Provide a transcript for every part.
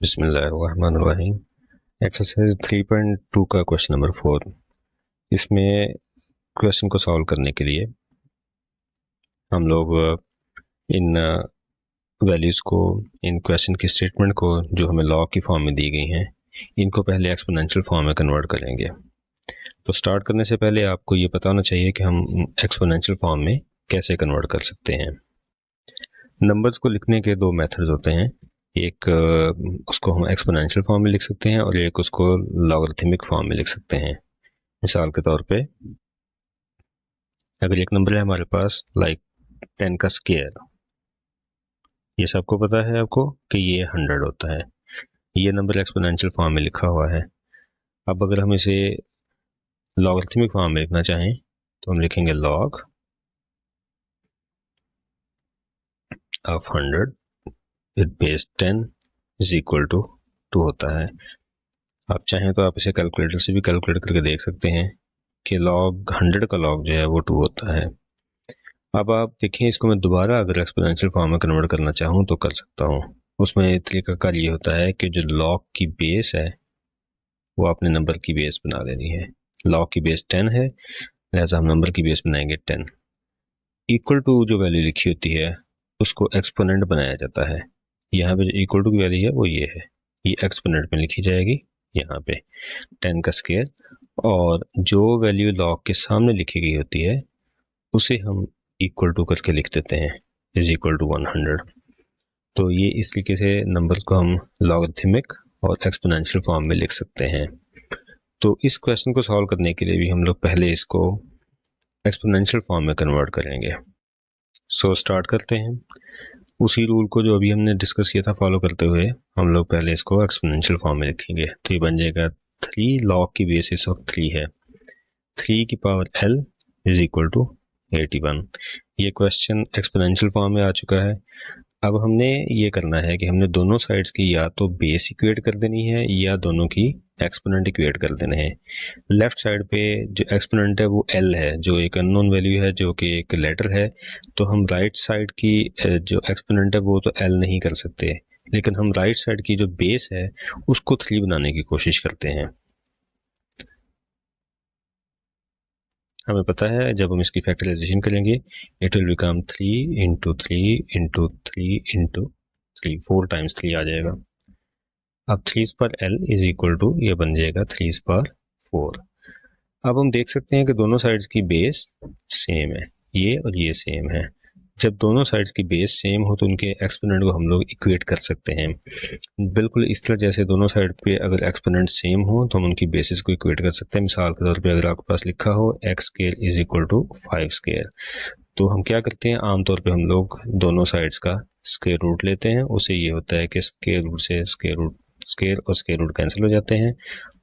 बिस्मिल्लाहिर्रहमानिर्रहीम। एक्सरसाइज 3.2 का question number 4। इसमें क्वेश्चन को सॉल्व करने के लिए हम लोग इन वैल्यूज़ को, इन क्वेश्चन की स्टेटमेंट को जो हमें लॉग की फॉर्म में दी गई हैं, इनको पहले एक्सपोनेंशियल फॉर्म में कन्वर्ट करेंगे। तो स्टार्ट करने से पहले आपको ये पता होना चाहिए कि हम एक्सपोनेंशियल फॉर्म में कैसे कन्वर्ट कर सकते हैं। नंबर्स को लिखने के दो मेथड्स होते हैं। एक उसको हम एक्सपोनेंशियल फॉर्म में लिख सकते हैं और एक उसको लॉगरिथमिक फॉर्म में लिख सकते हैं। मिसाल के तौर पे अगर एक नंबर है हमारे पास लाइक 10 का स्क्वायर, ये सबको पता है आपको कि ये 100 होता है। ये नंबर एक्सपोनेंशियल फॉर्म में लिखा हुआ है। अब अगर हम इसे लॉगरिथमिक फॉर्म में लिखना चाहें तो हम लिखेंगे log of 100 with base 10 is equal to 2 होता है। आप चाहें तो आप इसे कैलकुलेटर से भी कैलकुलेट करके देख सकते हैं कि लॉग 100 का लॉग जो है वो 2 होता है। अब आप देखें, इसको मैं दोबारा अगर एक्सपोनेंशियल फॉर्म में कन्वर्ट करना चाहूँ तो कर सकता हूँ। उसमें तरीकाकार ये होता है कि जो लॉग की बेस है वो आपने नंबर की बेस बना लेनी है। लॉग की बेस 10 है, लिहाजा हम नंबर की बेस बनाएंगे 10। इक्वल टू जो वैल्यू लिखी होती है उसको एक्सपोनेंट बनाया जाता है। यहाँ पे जो इक्वल टू की वैल्यू है वो ये है, ये एक्सपोनेंट में लिखी जाएगी यहाँ पे 10 का स्क्वायर, और जो वैल्यू लॉग के सामने लिखी गई होती है उसे हम इक्वल टू करके लिख देते हैं इज इक्वल टू 100। तो ये इस तरीके से नंबर्स को हम लॉगरिथमिक और एक्सपोनेंशियल फॉर्म में लिख सकते हैं। तो इस क्वेश्चन को सॉल्व करने के लिए भी हम लोग पहले इसको एक्सपोनेंशियल फॉर्म में कन्वर्ट करेंगे। सो स्टार्ट करते हैं। उसी रूल को जो अभी हमने डिस्कस किया था फॉलो करते हुए हम लोग पहले इसको एक्सपोनेंशियल फॉर्म में लिखेंगे। तो ये बन जाएगा 3 लॉग की बेसिस ऑफ 3 है, 3 की power l is equal to 81। ये क्वेश्चन एक्सपोनेंशियल फॉर्म में आ चुका है। अब हमने ये करना है कि हमने दोनों साइड्स की या तो बेस इक्वेट कर देनी है या दोनों की एक्सपोनेंट इक्वेट कर देने हैं। लेफ्ट साइड पे जो एक्सपोनेंट है वो l है, जो एक अननोन वैल्यू है, जो कि एक लेटर है। तो हम राइट साइड की जो एक्सपोनेंट है वो तो l नहीं कर सकते, लेकिन हम राइट साइड की जो बेस है उसको 3 बनाने की कोशिश करते हैं। हमें पता है जब हम इसकी फैक्टराइजेशन करेंगे it will become 3 into 3 into 3 into 3, 4 times 3 आ जाएगा। अब 3 पर l इज इक्वल टू ये बन जाएगा 3 पर 4। अब हम देख सकते हैं कि दोनों साइड्स की बेस सेम है, ये और ये सेम है। जब दोनों साइड्स की बेस सेम हो तो उनके एक्सपोनेंट को हम लोग इक्वेट कर सकते हैं, बिल्कुल इस तरह जैसे दोनों साइड पे अगर एक्सपोनेंट सेम हो तो हम उनकी बेसिस को इक्वेट कर सकते हैं। मिसाल के तौर पे अगर आपके पास लिखा हो x square is equal to 5 square, तो हम क्या करते हैं, आमतौर पे हम लोग दोनों साइड्स का स्क्वायर रूट लेते हैं। उससे ये होता है कि स्क्वायर रूट से स्क्वायर और स्क्वायर रूट कैंसिल हो जाते हैं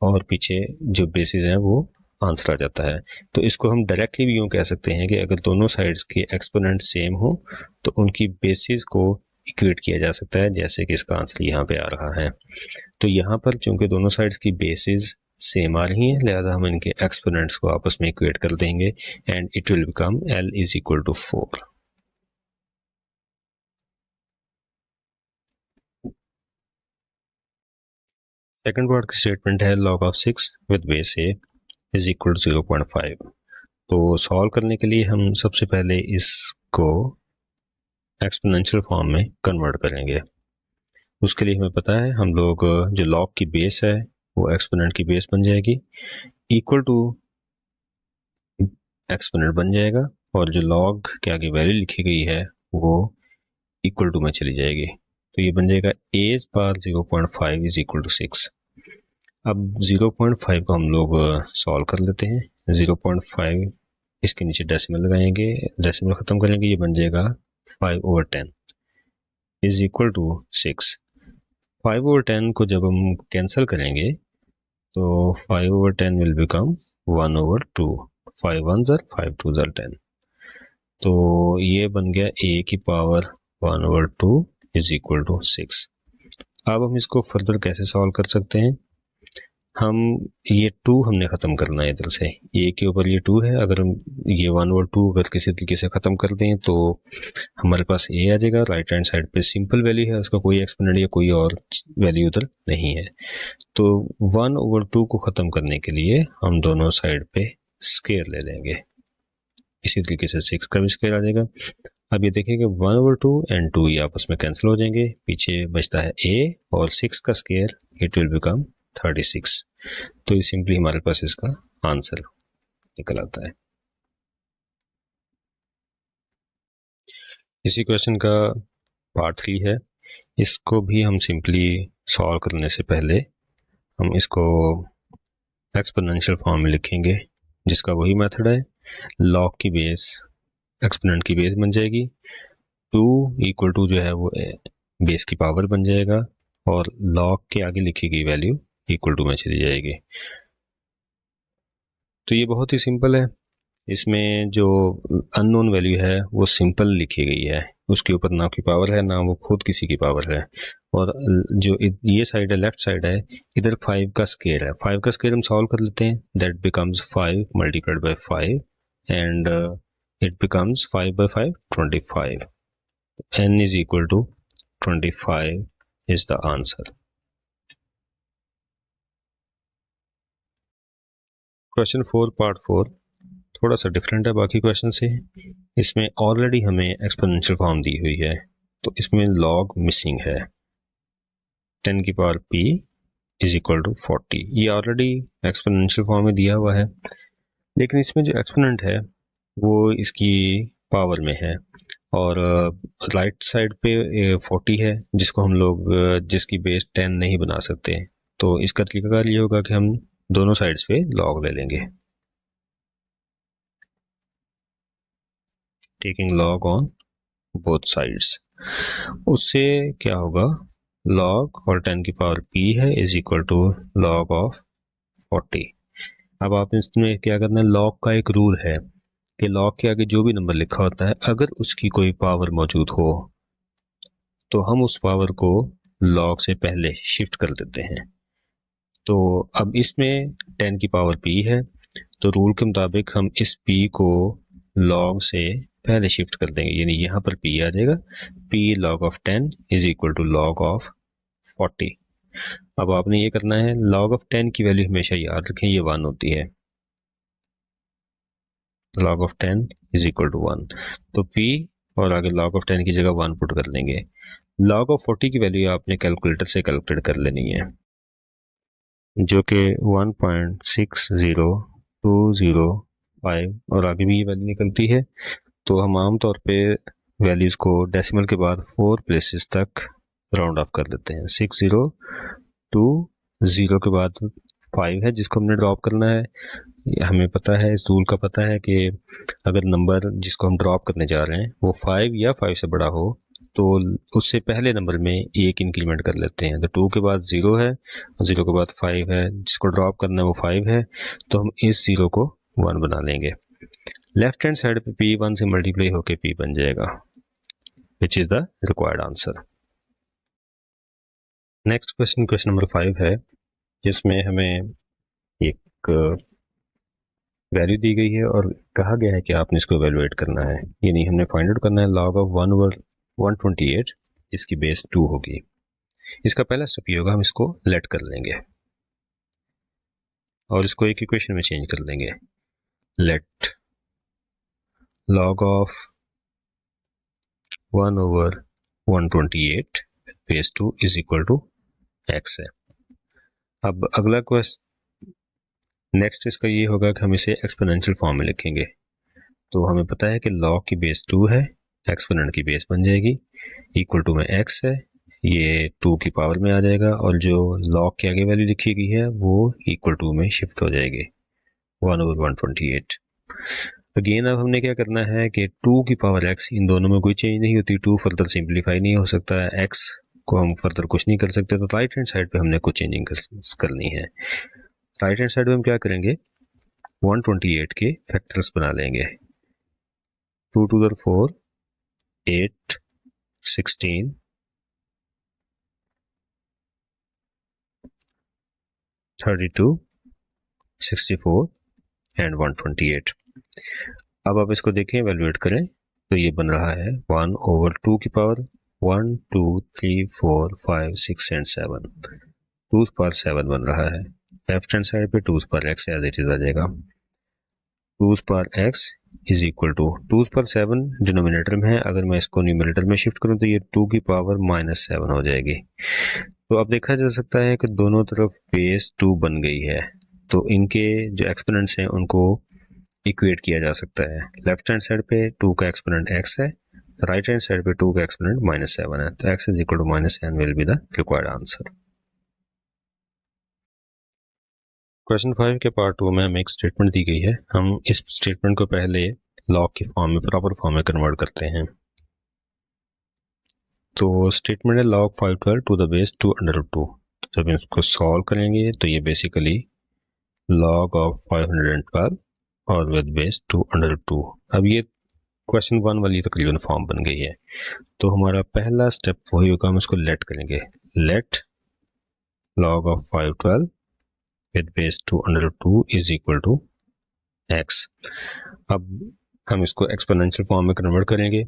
और पीछे जो बेसिस हैं वो आंसर आ जाता है। तो इसको हम डायरेक्टली भी यूँ कह सकते हैं कि अगर दोनों साइड्स के एक्सपोनेंट सेम हो तो उनकी बेसिस को इक्वेट किया जा सकता है, जैसे कि इसका आंसर यहाँ पे आ रहा है। तो यहाँ पर चूंकि दोनों साइड्स की बेसिस सेम आ रही हैं, लिहाजा हम इनके एक्सपोनेंट्स को आपस में इक्वेट कर देंगे and it will become l is equal to 4। Second part की स्टेटमेंट है log of 6 with base a is equal to 0.5। तो सॉल्व करने के लिए हम सबसे पहले इसको एक्सपोनेंशियल फॉर्म में कन्वर्ट करेंगे। उसके लिए हमें पता है हम लोग जो लॉग की बेस है वो एक्सपोनेंट की बेस बन जाएगी, इक्वल टू एक्सपोनेंट बन जाएगा, और जो लॉग के आगे वैल्यू लिखी गई है वो इक्वल टू में चली जाएगी। तो ये बन जाएगा a power 0.5 is equal to 6। अब 0.5 को हम लोग सॉल्व कर लेते हैं। 0.5 इसके नीचे डेसिमल लगाएंगे, डेसिमल ख़त्म करेंगे, ये बन जाएगा 5/10 इज इक्वल टू 6। 5/10 को जब हम कैंसिल करेंगे तो 5/10 विल बिकम 1/2। 5 1 5 2 10। तो ये बन गया a की पावर 1/2 इज इक्वल टू 6। अब हम इसको फर्दर कैसे सॉल्व कर सकते हैं, हम ये 2 हमने ख़त्म करना है इधर से, ए के ऊपर ये 2 है, अगर हम ये 1 और 2 अगर किसी तरीके से ख़त्म कर दें तो हमारे पास ए आ जाएगा। राइट हैंड साइड पे सिंपल वैल्यू है, उसका कोई एक्सपोनेंट या कोई और वैल्यू उधर नहीं है। तो 1/2 को ख़त्म करने के लिए हम दोनों साइड पे स्क्वायर ले लेंगे, इसी तरीके से 6 का भी स्क्वायर आ जाएगा। अब ये देखिए कि 1/2 एंड 2 ये आपस में कैंसिल हो जाएंगे, पीछे बचता है ए और 6 का स्क्वायर, इट विल बिकम 36। तो ये सिंपली हमारे पास इसका आंसर निकल आता है। इसी क्वेश्चन का पार्ट 3 है, इसको भी हम सिंपली सॉल्व करने से पहले हम इसको एक्सपोनेंशियल फॉर्म में लिखेंगे, जिसका वही मेथड है, लॉग की बेस एक्सपोनेंट की बेस बन जाएगी, 2 इक्वल टू जो है वो बेस की पावर बन जाएगा और लॉग के आगे लिखी गई वैल्यू इक्वल टू में चली जाएगी। तो ये बहुत ही सिंपल है, इसमें जो अननोन वैल्यू है वो सिंपल लिखी गई है, उसके ऊपर ना की पावर है ना वो खुद किसी की पावर है, और जो ये साइड है लेफ्ट साइड है इधर 5 का स्क्वायर है, 5 का स्क्वायर हम सॉल्व कर लेते हैं, that becomes 5 multiplied by 5 and it becomes 5 by 5 25, n is equal to 25 is the answer. Question 4 part 4 थोड़ा सा डिफरेंट है बाकी क्वेश्चन से, इसमें ऑलरेडी हमें एक्सपोनेंशियल फॉर्म दी हुई है, तो इसमें लॉग मिसिंग है, 10 की power p is equal to 40, ये ऑलरेडी एक्सपोनेंशियल फॉर्म में दिया हुआ है, लेकिन इसमें जो एक्सपोनेंट है वो इसकी पावर में है और राइट साइड पे 40 है, जिसको हम लोग जिसकी बेस 10 नहीं बना सकते, तो इसका तरीका ये होगा कि हम दोनों साइड्स पे लॉग ले लेंगे, taking log on both sides. उससे क्या होगा, लॉग और 10 की पावर p है is equal to log of 40। अब आप इसमें क्या करना है, लॉग का एक रूल है कि लॉग के आगे जो भी नंबर लिखा होता है अगर उसकी कोई पावर मौजूद हो तो हम उस पावर को लॉग से पहले शिफ्ट कर देते हैं। तो अब इसमें 10 की पावर p है, तो रूल के मुताबिक हम इस p को लॉग से पहले शिफ्ट कर देंगे, यानी यहाँ पर p आ जाएगा, p log of 10 is equal to log of 40। अब आपने ये करना है, log of 10 की वैल्यू हमेशा याद रखें, ये 1 होती है, log of 10 is equal to 1, तो p और आगे log of 10 की जगह 1 पुट कर देंगे। log of 40 की वैल्यू आपने कैलकुलेटर से कैलकुलेट कर लेनी है, जो कि 1.60205 और आगे भी ये वैल्यू निकलती है। तो हम आमतौर पे वैल्यूज़ को डेसिमल के बाद 4 प्लेसेस तक राउंड ऑफ कर देते हैं, 6020 के बाद 5 है जिसको हमने ड्रॉप करना है। हमें पता है, इस रूल का पता है कि अगर नंबर जिसको हम ड्रॉप करने जा रहे हैं वो 5 या 5 से बड़ा हो तो उससे पहले नंबर में एक इंक्रीमेंट कर लेते हैं, तो 2 के बाद 0 है, 0 के बाद 5 है, जिसको ड्रॉप करना है वो 5 है, तो हम इस 0 को 1 बना लेंगे। लेफ्ट हैंड साइड पे p 1 से मल्टीप्लाई होके p बन जाएगा, which is the required answer. Next question, question number 5 है, जिसमें हमें एक वैल्यू दी गई है और कहा गया है कि आपने इसको एवेलुएट करना है, यानी हमने फाइंड आउट करना है log ऑफ 1/128 जिसकी बेस 2 होगी। इसका पहला स्टेप ये होगा, हम इसको लेट कर लेंगे और इसको एक इक्वेशन में चेंज कर लेंगे, let log of 1/128 base 2 is equal to x है। अब अगला क्वेश्चन नेक्स्ट इसका ये होगा कि हम इसे एक्सपोनेंशियल फॉर्म में लिखेंगे, तो हमें पता है कि log की बेस 2 है, एक्सपोनेंट की बेस बन जाएगी, इक्वल टू में x है, ये 2 की पावर में आ जाएगा और जो log के आगे वैल्यू लिखी गई है वो इक्वल टू में शिफ्ट हो जाएगी, 1/128। अगेन अब हमने क्या करना है कि 2 की पावर x, इन दोनों में कोई चेंज नहीं होती, 2 फर्दर सिंप्लीफाई नहीं हो सकता है, x को हम फर्दर कुछ नहीं कर सकते, तो राइट हैंड साइड पे हमने कुछ चेंजिंग करनी है। राइट हैंड साइड पे हम क्या करेंगे, 128 के फैक्टर्स बना लेंगे, 2 to the 4, 8, 16, 32, 64 एंड 128। अब आप इसको देखें, एवेल्युएट करें तो ये बन रहा है 1/2 की पावर 1, 2, 3, 4, 5, 6 एंड 7, 2 पर 7 बन रहा है। लेफ्ट हैंड साइड पे 2 पर x एज इट इज आ जाएगा। 2 पर x इज इक्वल टू 2 पर 7 डिनोमिनेटर में है, अगर मैं इसको न्यूमरेटर में शिफ्ट करूं तो ये 2 की पावर -7 हो जाएगी। तो अब देखा जा सकता है कि दोनों तरफ बेस 2 बन गई है, तो इनके जो एक्सपोनेंट्स हैं उनको इक्वेट किया जा सकता है। लेफ्ट हैंड साइड पे 2 का एक्सपोनेंट x है, राइट हैंड साइड पे 2 का एक्सपोनेंट -7 है, तो x is equal to -7 will be the required answer. Question 5 के पार्ट 2 में हमें एक स्टेटमेंट दी गई है। हम इस स्टेटमेंट को पहले लॉग की फॉर्म में, प्रॉपर फॉर्म में कन्वर्ट करते हैं। तो स्टेटमेंट है log 512 टू द बेस 2/2। जब इसको सॉल्व करेंगे तो ये बेसिकली log ऑफ 512 और विद बेस 2/2। अब ये क्वेश्चन 1 वाली तकरीबन फॉर्म बन गई है। तो हमारा पहला स्टेप वही होगा, हम इसको लेट करेंगे। Let log of 512 with base 2/2 is equal to x। अब हम इसको एक्सपोनेंशियल फॉर्म में कन्वर्ट करेंगे।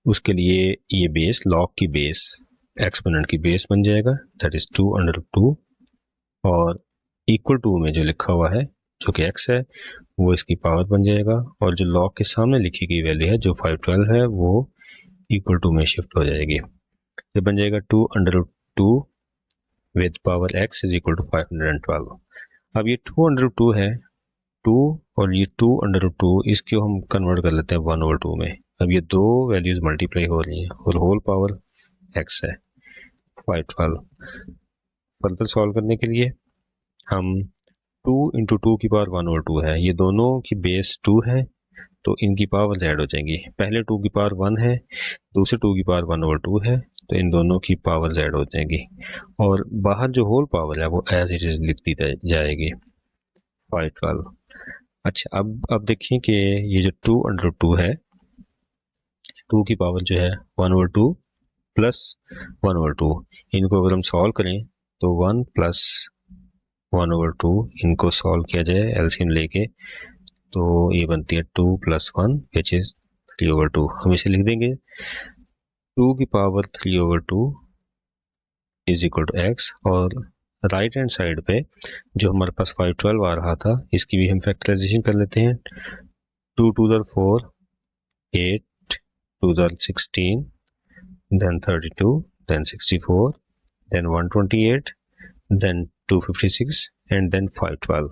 उसके लिए ये बेस, log की बेस एक्सपोनेंट की बेस बन जाएगा, दैट इज 2/2, और इक्वल टू में जो लिखा हुआ है जो कि x है वो इसकी पावर बन जाएगा, और जो log के सामने लिखी गई वैल्यू है जो 512 है वो इक्वल टू में शिफ्ट हो जाएगी। ये बन जाएगा 2/2 with power x is equal to 512। अब ये 2/2 है, 2 और ये 2/2, इसको हम कन्वर्ट कर लेते हैं 1/2 में। अब ये दो वैल्यूज मल्टीप्लाई हो रही हैं और होल पावर x है 512। फर्दर सॉल्व करने के लिए हम 2 इंटू 2 की पावर 1/2 है, ये दोनों की बेस 2 है तो इनकी पावर ऐड हो जाएंगी। पहले 2 की पावर 1 है, दूसरे 2 की पावर 1/2 है, तो इन दोनों की पावर ऐड हो जाएंगी, और बाहर जो होल पावर है वो एज इट इज लिखती जाएगी 512। अच्छा, अब देखिए कि ये जो 2/2 है, 2 की पावर जो है 1/2 प्लस 1/2, इनको अगर हम सॉल्व करें तो 1 प्लस 1/2, इनको सॉल्व किया जाए एलसीएम लेके तो ये बनती है 2 + 1 विच इज 3/2। हम इसे लिख देंगे 2 की power 3/2 is equal to x, और राइट हैंड साइड पे जो हमारे पास 512 आ रहा था इसकी भी हम फैक्टराइजेशन कर लेते हैं। 2 to the 4, 8 2 the 16, then 32, then 64, then 128, then 256 and then 512।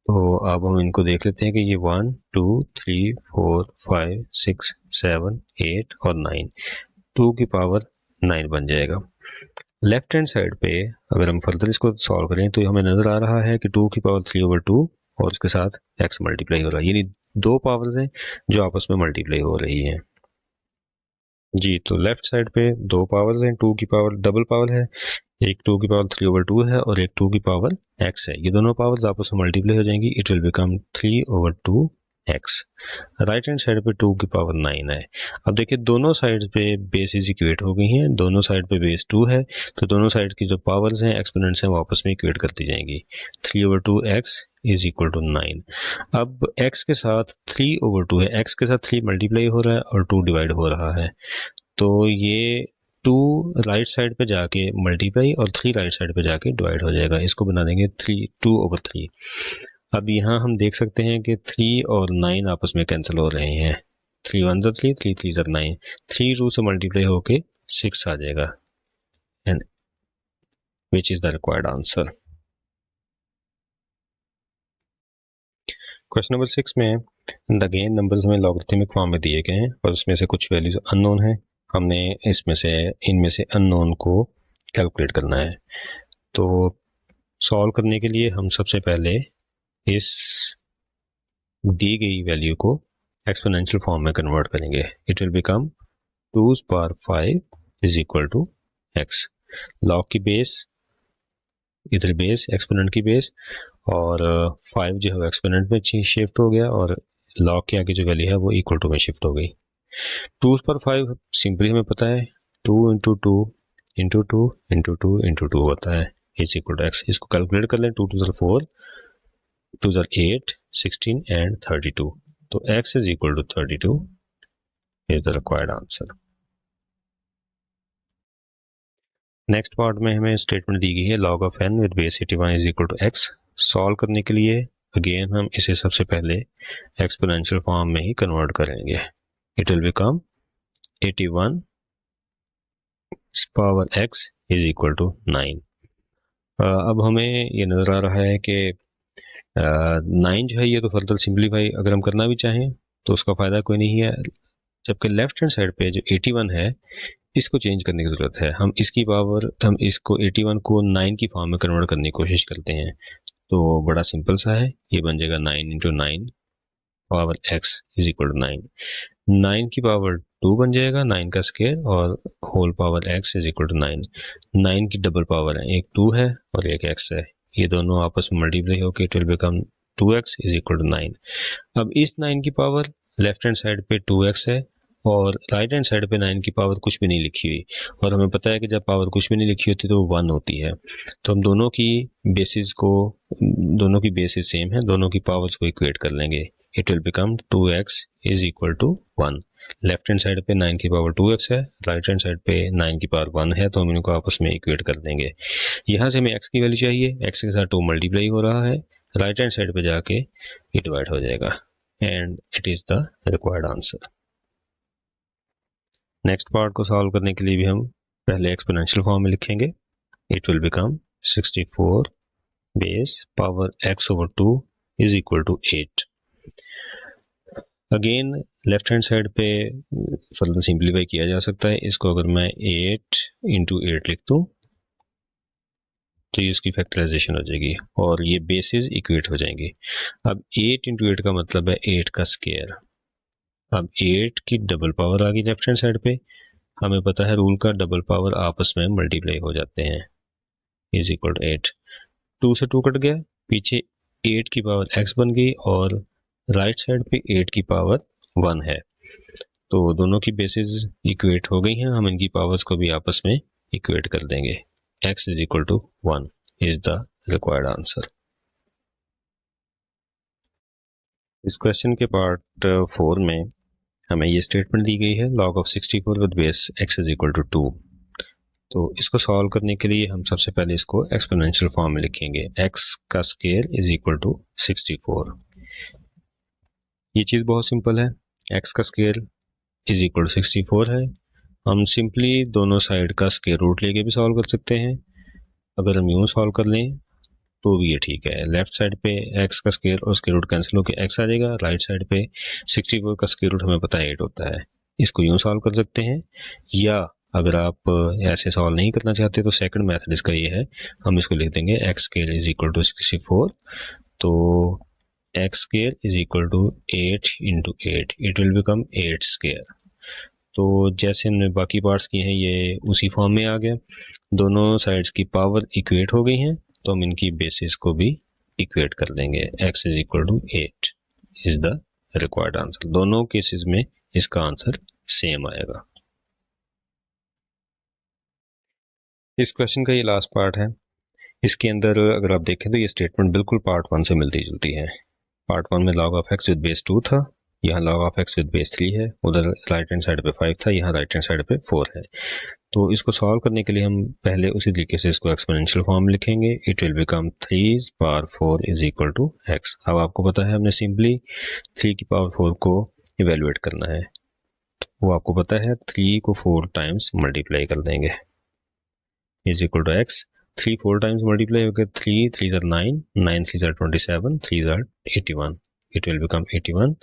तो अब हम इनको देख लेते हैं कि ये 1 2 3 4 5 6 7 8 और 9, 2 की पावर 9 बन जाएगा। लेफ्ट हैंड साइड पे अगर हम फर्दर इसको सॉल्व करें तो हमें नज़र आ रहा है कि 2 की पावर 3/2 और उसके साथ x मल्टीप्लाई हो रहा है, यानी दो पावर्स हैं जो आपस में मल्टीप्लाई हो रही हैं। जी, तो लेफ्ट साइड पे दो पावर्स हैं, 2 की पावर डबल पावर है, एक 2 की पावर 3/2 है और एक 2 की पावर x है। ये दोनों पावर्स आपस में मल्टीप्लाई हो जाएंगी, it will become 3/2x। Right hand side पे 2 की पावर 9 है। अब देखिए दोनों साइड पे बेसिस इक्वेट हो गई हैं, दोनों साइड पे बेस 2 है, तो दोनों साइड की जो पावर्स हैं, एक्सपोनेंट्स हैं, वो आपस में इक्वेट करती जाएंगी। 3/2x is equal to 9। अब x के साथ 3/2 है, x के साथ 3 मल्टीप्लाई हो रहा है और 2 डिवाइड हो रहा है, तो ये 2 राइट साइड पे जाके मल्टीप्लाई और 3 राइट साइड पे जाके डिवाइड हो जाएगा। इसको बना देंगे 2/3। अब यहाँ हम देख सकते हैं कि 3 और 9 आपस में कैंसिल हो रहे हैं, 3 1 3, 3 3 9, 3 2 से मल्टीप्लाई होके 6 आ जाएगा, and which is the required answer. Question number 6 में अगेन नंबर्स में लॉगरिथमिक फॉर्म में दिए गए हैं और उसमें से कुछ वैल्यूज अननोन हैं। हमने इनमें से अननोन को कैलकुलेट करना है। तो सॉल्व करने के लिए हम सबसे पहले इस दी गई वैल्यू को एक्सपोनेंशियल फॉर्म में कन्वर्ट करेंगे। It will become 2 power 5 is equal to x। Log की बेस, इधर बेस एक्सपोनेंट की बेस, और 5 जो है एक्सपोनेंट में शिफ्ट हो गया और लॉग के आगे जो वैल्यू है वो इक्वल टू में शिफ्ट हो गई। 2 पर 5 सिंपली हमें पता है 2 इंटू 2 इंटू 2 इंटू 2 इंटू 2 होता है, इज इक्वल टू एक्स। इसको कैलकुलेट कर लें, 2 2 4, 2 8, 16 एंड 32। तो x is equal to 32 is the required answer. Next part में हमें स्टेटमेंट दी गई है log of n with base 81 is equal to x। Solve करने के लिए अगेन हम इसे सबसे पहले एक्सपोनेंशियल फॉर्म में ही कन्वर्ट करेंगे। It will become 81 power x is equal to 9। अब हमें ये नज़र आ रहा है कि 9 जो है ये तो फर्दर सिंप्लीफाई अगर हम करना भी चाहें तो उसका फ़ायदा कोई नहीं है, जबकि लेफ्ट हैंड साइड पे जो 81 है इसको चेंज करने की ज़रूरत है। हम इसको 81 को 9 की फॉर्म में कन्वर्ट करने की कोशिश करते हैं, तो बड़ा सिंपल सा है, ये बन जाएगा 9 into 9 power x is equal to 9। 9 की पावर 2 बन जाएगा, 9 का स्क्वायर, और whole power x is equal to 9। 9 की डबल पावर है, एक 2 है और एक x है, ये दोनों आपस में मल्टीप्लाई होकर it will become 2x is equal to 9। अब इस 9 की पावर लेफ्ट हैंड साइड पे 2x है और राइट हैंड साइड पे 9 की पावर कुछ भी नहीं लिखी हुई, और हमें पता है कि जब पावर कुछ भी नहीं लिखी होती तो वो 1 होती है। तो हम दोनों की बेसिस सेम है, दोनों की पावर्स को इक्वेट कर लेंगे। It will become 2x is equal to 1। Left hand side पे 9 की पावर 2x है, राइट हैंड साइड पे 9 की पावर 1 है, तो हम इनको आपस में इक्वेट कर देंगे। यहाँ से हमें x की वैल्यू चाहिए, x के साथ 2 मल्टीप्लाई हो रहा है, राइट हैंड साइड पे जाके ये डिवाइड हो जाएगा and it is the required answer. Next part को सॉल्व करने के लिए भी हम पहले एक्सपोनेंशियल फॉर्म में लिखेंगे। It will become 64 base power x over 2 is equal to 8। Again left hand side पे फर्दर सिंप्लीफाई किया जा सकता है। इसको अगर मैं 8 इंटू 8 लिख दूँ तो ये इसकी फैक्टराइजेशन हो जाएगी और ये बेसिस इक्वेट हो जाएंगी। अब 8 इंटू 8 का मतलब है 8 का स्क्वायर। अब 8 की डबल पावर आ गई लेफ्ट हैंड साइड पे, हमें पता है रूल का डबल पावर आपस में मल्टीप्लाई हो जाते हैं, इज इक्वल टू 8। 2 से 2 कट गया, पीछे 8 की पावर x बन गई और राइट साइड पे 8 की पावर 1 है, तो दोनों की बेसिस इक्वेट हो गई हैं। हम इनकी पावर्स को भी आपस में इक्वेट कर देंगे। x is equal to 1 is the required answer. इस क्वेश्चन के पार्ट 4 में हमें ये स्टेटमेंट दी गई है log of 64 with base x is equal to 2। तो इसको सॉल्व करने के लिए हम सबसे पहले इसको एक्सपोनेंशियल फॉर्म में लिखेंगे। x का स्क्वायर इज इक्वल टू 64। ये चीज़ बहुत सिंपल है, x का स्क्वायर इज इक्वल टू 64 है। हम सिंपली दोनों साइड का स्क्वायर रूट लेके भी सॉल्व कर सकते हैं। अगर हम यूँ सॉल्व कर लें तो भी ये ठीक है। लेफ्ट साइड पे x का स्क्वायर और स्क्वायर रूट कैंसिल होकर x आ जाएगा, राइट साइड पे 64 का स्क्वायर रूट हमें पता है 8 होता है। इसको यूँ सॉल्व कर सकते हैं, या अगर आप ऐसे सॉल्व नहीं करना चाहते तो सेकंड मेथड इसका ये है, हम इसको लिख देंगे x square is equal to 64, तो x square is equal to 8 into 8, it will become 8 square. तो जैसे हमने बाकी पार्ट्स किए हैं ये उसी फॉर्म में आ गया, दोनों साइड्स की पावर इक्वेट हो गई हैं, तो हम इनकी बेसिस को भी इक्वेट कर देंगे। x is equal to 8 is the required answer. दोनों केसेस में इसका आंसर सेम आएगा। इस क्वेश्चन का ये लास्ट पार्ट है। इसके अंदर अगर आप देखें तो ये स्टेटमेंट बिल्कुल पार्ट 1 से मिलती जुलती है। पार्ट 1 में log of x with base 2 था, यहाँ log of x with base 3 है, उधर राइट हैंड साइड पे 5 था, यहाँ राइट हैंड साइड पे 4 है। तो इसको सॉल्व करने के लिए हम पहले उसी तरीके से इसको एक्सपोनेंशियल फॉर्म लिखेंगे। It will become 3 power 4 is equal to x। अब आपको पता है हमने सिंपली 3 की पावर 4 को इवेलुएट करना है, वो आपको पता है 3 को 4 टाइम्स मल्टीप्लाई कर देंगे, is equal to x। 3 4 times multiply होकर 3 3 9, 9 3 27, 3 81, it will become 81।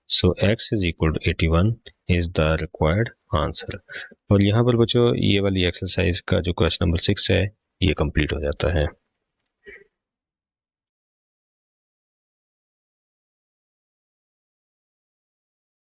so x is equal to 81 is the required answer। और यहाँ पर बच्चों ये वाली एक्सरसाइज का जो क्वेश्चन नंबर 6 है ये कंप्लीट हो जाता है।